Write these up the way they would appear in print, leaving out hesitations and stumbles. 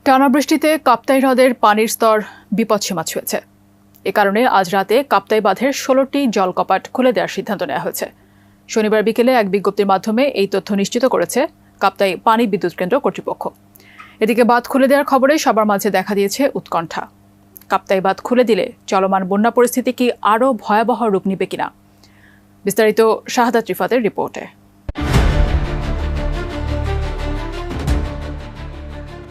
টানা বৃষ্টিতে কাপ্তাই হ্রদের পানির স্তর বিপদসীমা ছুঁয়েছে। এ কারণে আজ রাতে কাপ্তাই বাঁধের ১৬টি জলকপাট খুলে দেওয়ার সিদ্ধান্ত নেওয়া হয়েছে। শনিবার বিকেলে এক বিজ্ঞপ্তির মাধ্যমে এই তথ্য নিশ্চিত করেছে কাপ্তাই পানি বিদ্যুৎ কেন্দ্র কর্তৃপক্ষ। এদিকে বাঁধ খুলে দেওয়ার খবরে সবার মাঝে দেখা দিয়েছে উৎকণ্ঠা। কাপ্তাই বাঁধ খুলে দিলে চলমান বন্যা পরিস্থিতি কি আরও ভয়াবহ রূপ নিবে কিনা, বিস্তারিত শাহাদাত রিফাতের রিপোর্টে।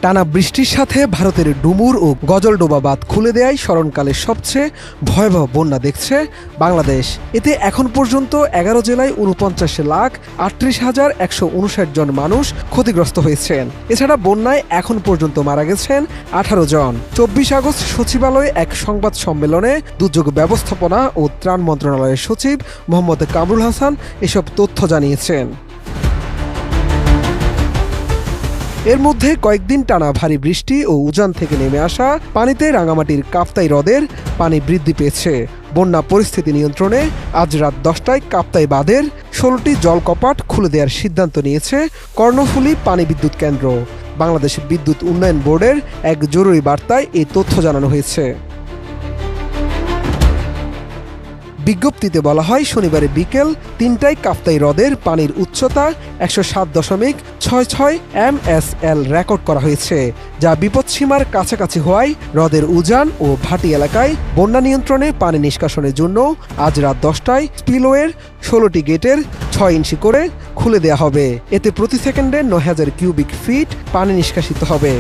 টানা বৃষ্টির সাথে ভারতের ডুমুর ও গজলডোবা বাঁধ খুলে দেয়াই স্মরণকালের সবচেয়ে ভয়াবহ বন্যা দেখছে বাংলাদেশ। এতে এখন পর্যন্ত ১১ জেলায় ৪৯,৩৮,১৫৯ জন মানুষ ক্ষতিগ্রস্ত হয়েছেন। এছাড়া বন্যায় এখন পর্যন্ত মারা গেছেন ১৮ জন। ২৪ আগস্ট সচিবালয়ে এক সংবাদ সম্মেলনে দুর্যোগ ব্যবস্থাপনা ও ত্রাণ মন্ত্রণালয়ের সচিব মোহাম্মদ কামরুল হাসান এসব তথ্য জানিয়েছেন। এর মধ্যে কয়েকদিন টানা ভারী বৃষ্টি ও উজান থেকে নেমে আসা পানিতে রাঙামাটির কাপ্তাই হ্রদের পানি বৃদ্ধি পেয়েছে। বন্যা পরিস্থিতি নিয়ন্ত্রণে আজ রাত ১০টায় কাপ্তাই বাঁধের ১৬টি জলকপাট খুলে দেওয়ার সিদ্ধান্ত নিয়েছে কর্ণফুলী পানি বিদ্যুৎ কেন্দ্র। বাংলাদেশ বিদ্যুৎ উন্নয়ন বোর্ডের এক জরুরি বার্তায় এই তথ্য জানানো হয়েছে। বিজ্ঞপ্তিতে বলা হয়, শনিবার বিকেল ৩টায় কাপ্তাই হ্রদের পানির উচ্চতা ১০৭.৬৬ MSL রেকর্ড করা হয়েছে, যা বিপদসীমার কাছাকাছি হওয়ায় হ্রদের উজান ও ভাটি এলাকায় বন্যা নিয়ন্ত্রণে পানি নিষ্কাশনের জন্য আজ রাত ১০টায় স্পিলওয়ের ১৬টি গেটের ৬ ইঞ্চি করে খুলে দেওয়া হবে। এতে প্রতি সেকেন্ডে ৯,০০০ কিউবিক ফিট পানি নিষ্কাশিত হবে।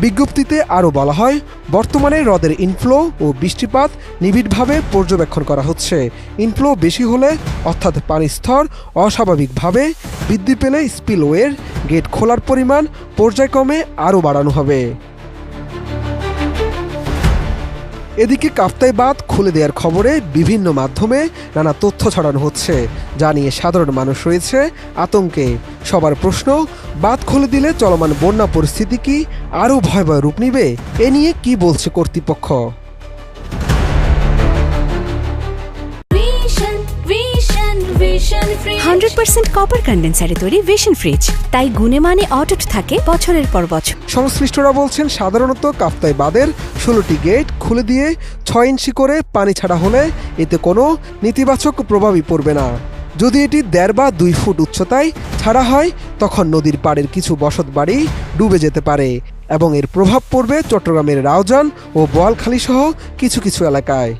বিজ্ঞপ্তিতে আরও বলা হয়, বর্তমানে হ্রদের ইনফ্লো ও বৃষ্টিপাত নিবিড়ভাবে পর্যবেক্ষণ করা হচ্ছে। ইনফ্লো বেশি হলে অর্থাৎ পানির স্তর অস্বাভাবিকভাবে বৃদ্ধি পেলে স্পিলওয়ের গেট খোলার পরিমাণ পর্যায়ক্রমে আরও বাড়ানো হবে। এদিকে কাপ্তাই বাঁধ খুলে দেওয়ার খবরে বিভিন্ন মাধ্যমে নানা তথ্য ছড়ানো হচ্ছে, যা নিয়ে সাধারণ মানুষ রয়েছে আতঙ্কে। সবার প্রশ্ন, বাঁধ খুলে দিলে চলমান বন্যা পরিস্থিতি কি আরও ভয়াবহ রূপ নিবে? এ নিয়ে কি বলছে কর্তৃপক্ষ? 100% কপার কন্ডেন্সারে তৈরি ভিশন ফ্রিজ, তাই গুণে মানে অটুট থাকে বছরের পর বছর। সংশ্লিষ্টরা বলছেন, সাধারণত কাপ্তাই বাঁধের 16টি গেট খুলে দিয়ে 6 ইঞ্চি করে পানি ছাড়া হলে এতে কোনো নেতিবাচক প্রভাবই পড়বে না। যদি এটি 1.5 বা 2 ফুট উচ্চতায় ছাড়া হয়, তখন নদীর পাড়ের কিছু বসতবাড়ি ডুবে যেতে পারে এবং এর প্রভাব পড়বে চট্টগ্রামের রাউজান ও বোয়ালখালী সহ কিছু কিছু এলাকায়।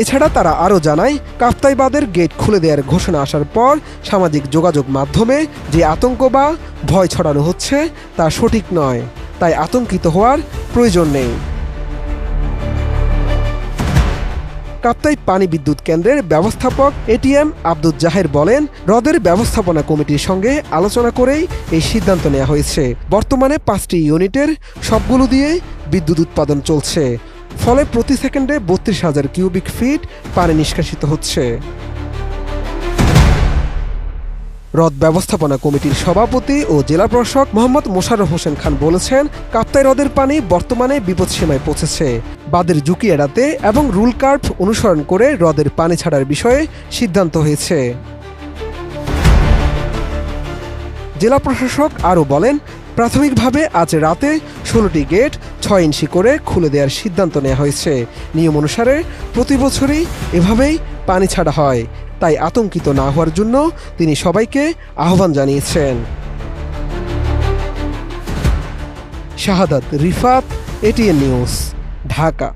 এছাড়া তারা আরও জানায়, কাপ্তাই বাঁধের গেট খুলে দেওয়ার ঘোষণা আসার পর সামাজিক যোগাযোগ মাধ্যমে যে আতঙ্ক বা ভয় ছড়ানো হচ্ছে তা সঠিক নয়, তাই আতঙ্কিত হওয়ার প্রয়োজন নেই। কাপ্তাই পানি বিদ্যুৎ কেন্দ্রের ব্যবস্থাপক এটিএম আব্দুল জাহের বলেন, হ্রদের ব্যবস্থাপনা কমিটির সঙ্গে আলোচনা করেই এই সিদ্ধান্ত নেওয়া হয়েছে। বর্তমানে 5টি ইউনিটের সবগুলো দিয়ে বিদ্যুৎ উৎপাদন চলছে, ফলে প্রতি সেকেন্ডে ৩২,০০০ কিউবিক ফিট পানি নিষ্কাশিত হচ্ছে। হ্রদ ব্যবস্থাপনা কমিটির সভাপতি ও জেলা প্রশাসক মোহাম্মদ মোশাররফ হোসেন খান বলেছেন, কাপ্তাই হ্রদের পানি বর্তমানে বিপদসীমায় পৌঁছেছে। বাঁধের ঝুঁকি এড়াতে এবং রুল কার্ভ অনুসরণ করে হ্রদের পানি ছাড়ার বিষয়ে সিদ্ধান্ত হয়েছে। জেলা প্রশাসক আরও বলেন, প্রাথমিকভাবে আজ রাতে 16টি গেট 6 ইঞ্চি করে খুলে দেওয়ার সিদ্ধান্ত নেওয়া হয়েছে। নিয়ম অনুসারে প্রতি বছরই এভাবেই পানি ছাড়া হয়, তাই আতঙ্কিত না হওয়ার জন্য তিনি সবাইকে আহ্বান জানিয়েছেন। শাহাদাত রিফাত, এটিএন নিউজ, ঢাকা।